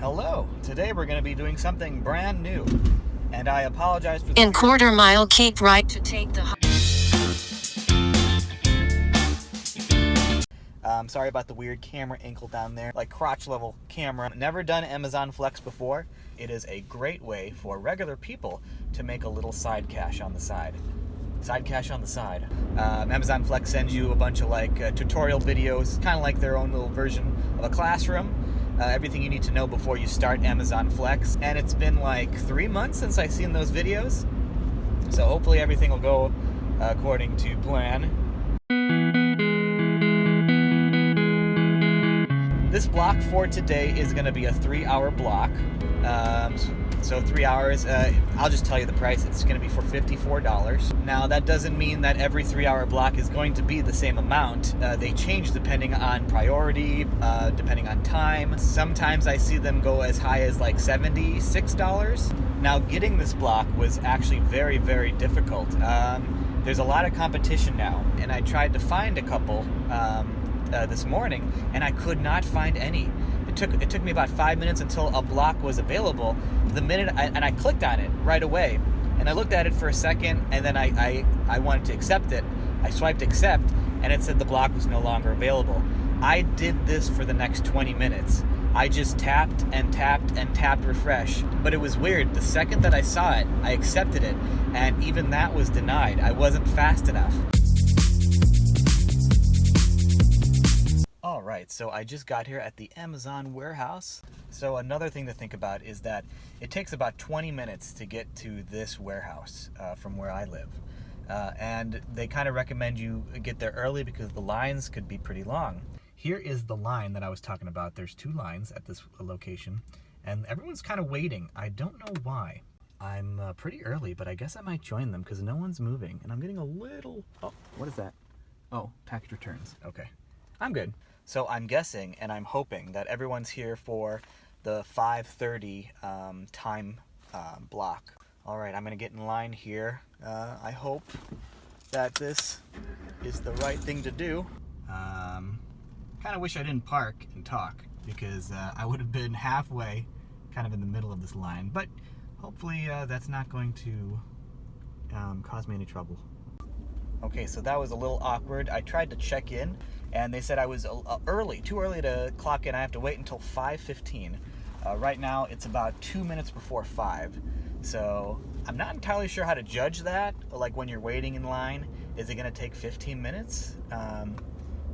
Hello, today we're going to be doing something brand new, and I apologize for the In quarter mile, keep right to take the... sorry about the weird camera ankle down there, like crotch level camera. Never done Amazon Flex before. It is a great way for regular people to make a little side cash on the side. Amazon Flex sends you a bunch of tutorial videos, kind of like their own little version of a classroom. Everything you need to know before you start Amazon Flex. And it's been like 3 months since I've seen those videos. So hopefully everything will go according to plan. This block for today is going to be a 3-hour block. So 3 hours, I'll just tell you the price. It's going to be for $54. Now, that doesn't mean that every 3-hour block is going to be the same amount. They change depending on priority, depending on time. Sometimes I see them go as high as like $76. Now, getting this block was actually very, very difficult. There's a lot of competition now, and I tried to find a couple this morning, and I could not find any. It took me about 5 minutes until a block was available. The minute I clicked on it right away, and I looked at it for a second, and then I wanted to accept it. I swiped accept, and it said the block was no longer available. I did this for the next 20 minutes. I just tapped and tapped and tapped refresh, but it was weird. The second that I saw it, I accepted it, and even that was denied. I wasn't fast enough. Alright, so I just got here at the Amazon warehouse. So another thing to think about is that it takes about 20 minutes to get to this warehouse from where I live. And they kind of recommend you get there early because the lines could be pretty long. Here is the line that I was talking about. There's 2 lines at this location, and everyone's kind of waiting. I don't know why. I'm pretty early, but I guess I might join them because no one's moving. And I'm getting a little... Oh, what is that? Oh, package returns. Okay. I'm good. So I'm guessing and I'm hoping that everyone's here for the 5:30 time block. All right, I'm going to get in line here. I hope that this is the right thing to do. Kind of wish I didn't park and talk because I would have been halfway kind of in the middle of this line. But hopefully that's not going to cause me any trouble. Okay, so that was a little awkward. I tried to check in, and they said I was too early to clock in. I have to wait until 5:15. Right now, it's about 2 minutes before 5. So I'm not entirely sure how to judge that. Like when you're waiting in line, is it going to take 15 minutes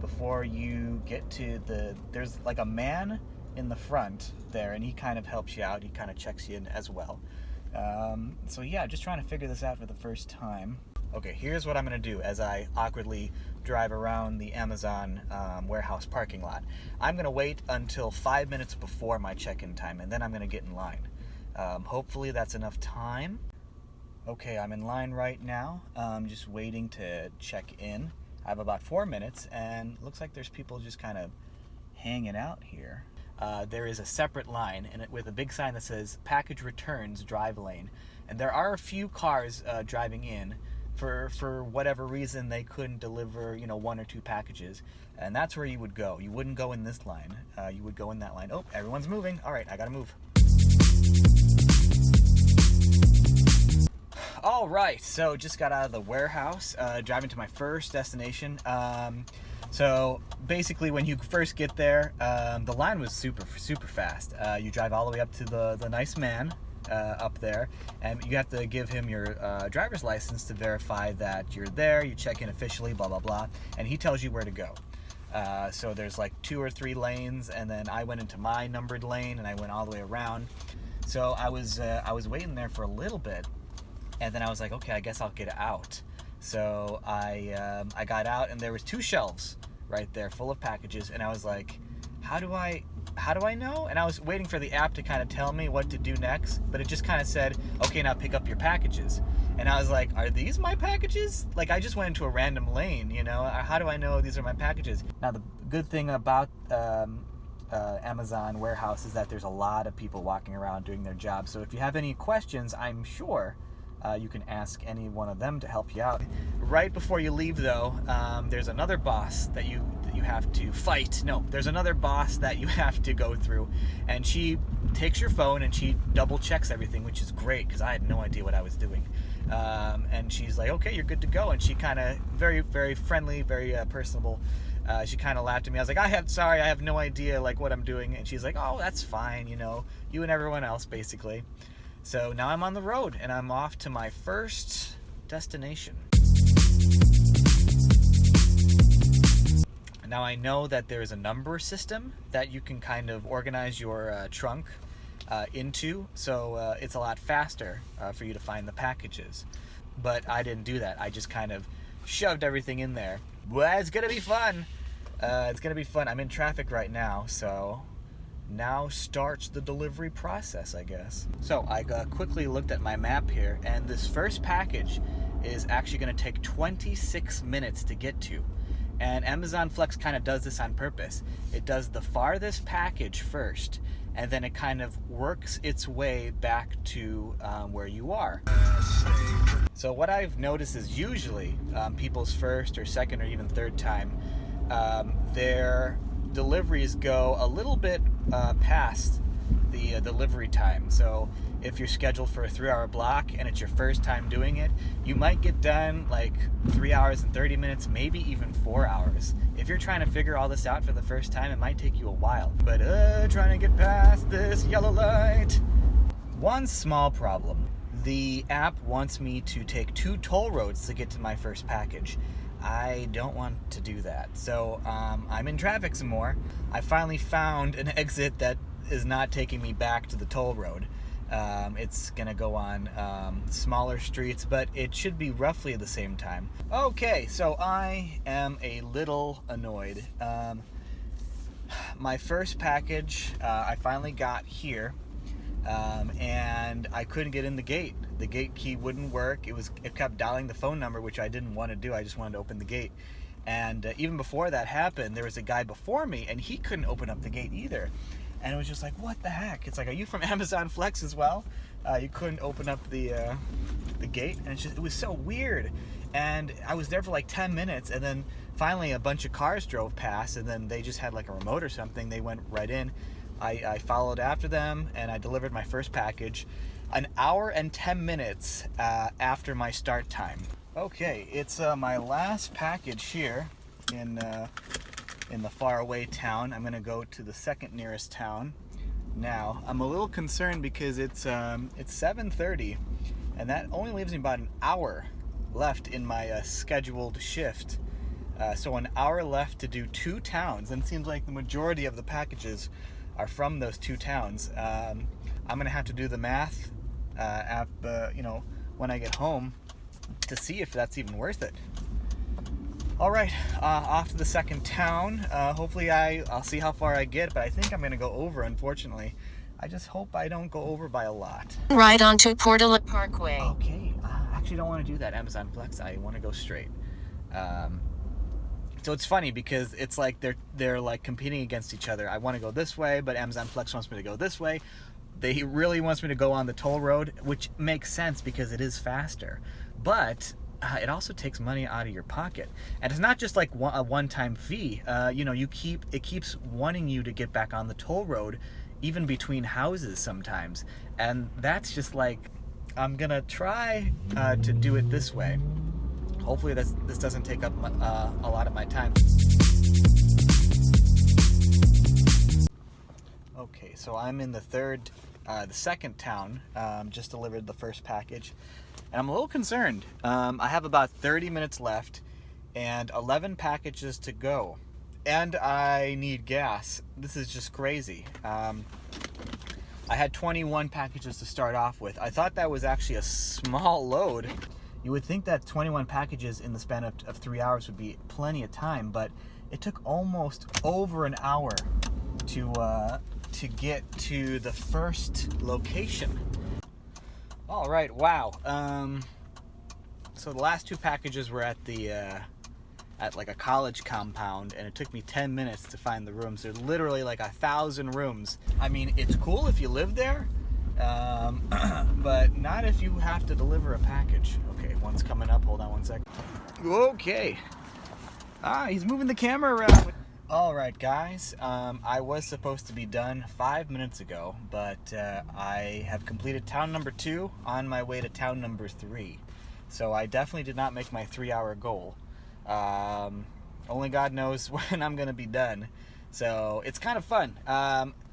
before you get to there's like a man in the front there, and he kind of helps you out. He kind of checks you in as well. So yeah, just trying to figure this out for the first time. Okay, here's what I'm going to do as I awkwardly drive around the Amazon warehouse parking lot. I'm going to wait until 5 minutes before my check-in time, and then I'm going to get in line. Hopefully that's enough time. Okay, I'm in line right now, just waiting to check in. I have about 4 minutes, and it looks like there's people just kind of hanging out here. There is a separate line and with a big sign that says package returns, drive lane. And there are a few cars driving in. For whatever reason, they couldn't deliver, 1 or 2 packages. And that's where you would go. You wouldn't go in this line. You would go in that line. Oh, everyone's moving. All right, I gotta move. All right, so just got out of the warehouse, driving to my first destination. So basically, when you first get there, the line was super fast. You drive all the way up to the nice man. Up there, and you have to give him your driver's license to verify that you're there. You check in officially, blah blah blah, and he tells you where to go. So there's like 2 or 3 lanes, and then I went into my numbered lane, and I went all the way around. So I was waiting there for a little bit, and then I was like, okay, I guess I'll get out. So I got out, and there was 2 shelves right there full of packages, and I was like, how do I know? And I was waiting for the app to kind of tell me what to do next, but it just kind of said, okay, now pick up your packages. And I was like, are these my packages? Like, I just went into a random lane, How do I know these are my packages? Now, the good thing about Amazon warehouse is that there's a lot of people walking around doing their job. So if you have any questions, I'm sure you can ask any one of them to help you out. Right before you leave, though, there's another boss that you have to fight. No, there's another boss that you have to go through, and she takes your phone and she double checks everything, which is great because I had no idea what I was doing. And she's like, okay, you're good to go. And she kind of very, very friendly, very personable. She kind of laughed at me. I was like, I have no idea like what I'm doing. And she's like, oh, that's fine. You know, you and everyone else basically. So now I'm on the road and I'm off to my first destination. Now I know that there's a number system that you can kind of organize your trunk into, so it's a lot faster for you to find the packages. But I didn't do that. I just kind of shoved everything in there. Well, it's gonna be fun. It's gonna be fun. I'm in traffic right now, so now starts the delivery process, I guess. So I quickly looked at my map here, and this first package is actually gonna take 26 minutes to get to. And Amazon Flex kind of does this on purpose. It does the farthest package first, and then it kind of works its way back to where you are. So what I've noticed is usually people's first or second or even third time, their deliveries go a little bit past the delivery time. So if you're scheduled for a 3-hour block and it's your first time doing it, you might get done like 3 hours and 30 minutes, maybe even 4 hours. If you're trying to figure all this out for the first time, it might take you a while. But trying to get past this yellow light. One small problem. The app wants me to take 2 toll roads to get to my first package. I don't want to do that. So I'm in traffic some more. I finally found an exit that is not taking me back to the toll road. It's gonna go on smaller streets, but it should be roughly the same time. Okay, so I am a little annoyed. My first package I finally got here, and I couldn't get in the gate. The gate key wouldn't work. It kept dialing the phone number, which I didn't want to do. I just wanted to open the gate. And even before that happened, there was a guy before me, and he couldn't open up the gate either. And it was just like, what the heck? It's like, are you from Amazon Flex as well? You couldn't open up the gate, and it was so weird. And I was there for like 10 minutes, and then finally a bunch of cars drove past, and then they just had like a remote or something. They went right in. I followed after them, and I delivered my first package an hour and 10 minutes after my start time. Okay, it's my last package here in the faraway town. I'm gonna go to the second nearest town now. I'm a little concerned because it's 7:30, and that only leaves me about an hour left in my scheduled shift. So an hour left to do 2 towns, and it seems like the majority of the packages are from those 2 towns. I'm gonna have to do the math when I get home to see if that's even worth it. All right, off to the second town. Hopefully I'll see how far I get, but I think I'm gonna go over, unfortunately. I just hope I don't go over by a lot. Right onto Portola Parkway. Okay, I actually don't want to do that, Amazon Flex. I want to go straight. So it's funny because it's like they're like competing against each other. I want to go this way, but Amazon Flex wants me to go this way. They really wants me to go on the toll road, which makes sense because it is faster. But it also takes money out of your pocket, and it's not just like a one-time fee. It keeps wanting you to get back on the toll road, even between houses sometimes, and that's just like, I'm gonna try to do it this way. Hopefully this doesn't take up a lot of my time. Okay, so I'm in the second town. Just delivered the first package, and I'm a little concerned. I have about 30 minutes left and 11 packages to go, and I need gas. This is just crazy. I had 21 packages to start off with. I thought that was actually a small load. You would think that 21 packages in the span of 3 hours would be plenty of time, but it took almost over an hour to get to the first location. All right, wow. So the last 2 packages were at like a college compound, and it took me 10 minutes to find the rooms. There's literally like 1,000 rooms. I mean, it's cool if you live there, but not if you have to deliver a package. Okay, one's coming up. Hold on one sec. Okay. He's moving the camera around. Alright guys, I was supposed to be done 5 minutes ago, but I have completed town number 2 on my way to town number 3. So I definitely did not make my 3-hour goal. Only God knows when I'm going to be done. So it's kind of fun.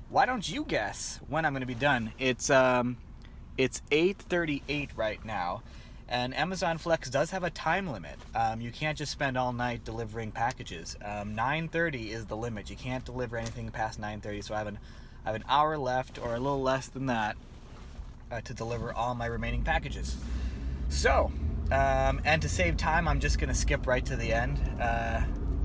Why don't you guess when I'm going to be done? It's 8:38 right now. And Amazon Flex does have a time limit. You can't just spend all night delivering packages. 9:30 is the limit. You can't deliver anything past 9:30. So I have an hour left, or a little less than that, to deliver all my remaining packages. So, and to save time, I'm just gonna skip right to the end.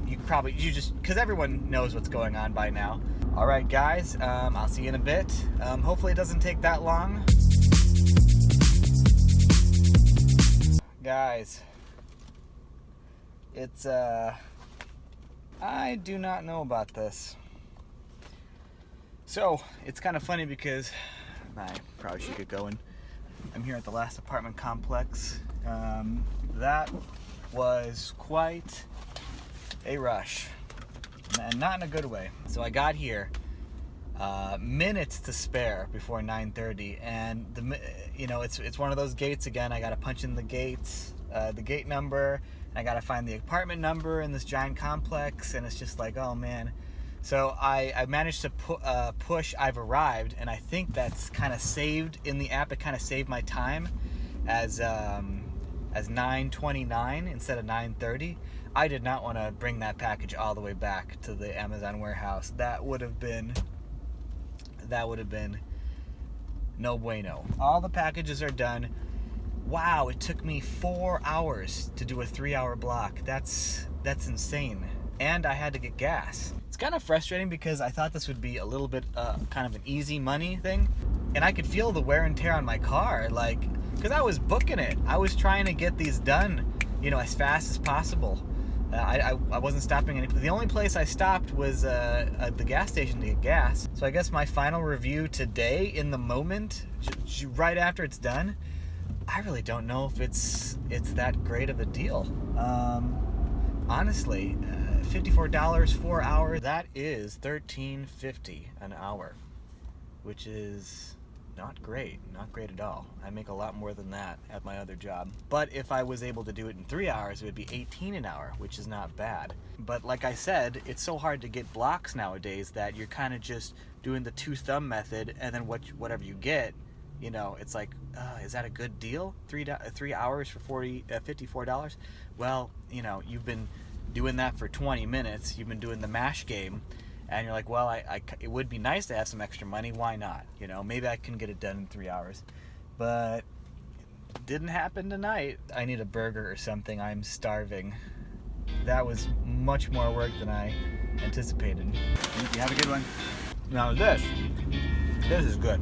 Because everyone knows what's going on by now. All right, guys. I'll see you in a bit. Hopefully, it doesn't take that long. Guys, it's I do not know about this. So it's kind of funny because I probably should get going. I'm here at the last apartment complex. That was quite a rush, and not in a good way. So I got here minutes to spare before 9:30, and it's one of those gates again. I gotta punch in the gates, the gate number, and I gotta find the apartment number in this giant complex, and it's just like, oh man. So I managed to push I've arrived, and I think that's kind of saved in the app. It kind of saved my time as 9:29 instead of 9:30. I did not want to bring that package all the way back to the Amazon warehouse. That would have been no bueno. All the packages are done. Wow, it took me 4 hours to do a 3-hour block. That's insane. And I had to get gas. It's kind of frustrating because I thought this would be a little bit kind of an easy money thing. And I could feel the wear and tear on my car, because I was booking it. I was trying to get these done, as fast as possible. I wasn't stopping any. The only place I stopped was at the gas station to get gas. So I guess my final review today, in the moment, right after it's done, I really don't know if it's that great of a deal. Honestly, $54 4 hours. That is $13.50 an hour, which is not great at all. I make a lot more than that at my other job. But if I was able to do it in 3 hours, it would be $18 an hour, which is not bad. But like I said, it's so hard to get blocks nowadays that you're kind of just doing the two-thumb method, and then whatever you get, it's like, is that a good deal? 3 hours for $54? Well, you've been doing that for 20 minutes. You've been doing the MASH game. And you're like, well, it would be nice to have some extra money. Why not? Maybe I can get it done in 3 hours. But it didn't happen tonight. I need a burger or something. I'm starving. That was much more work than I anticipated. You have a good one. Now this is good.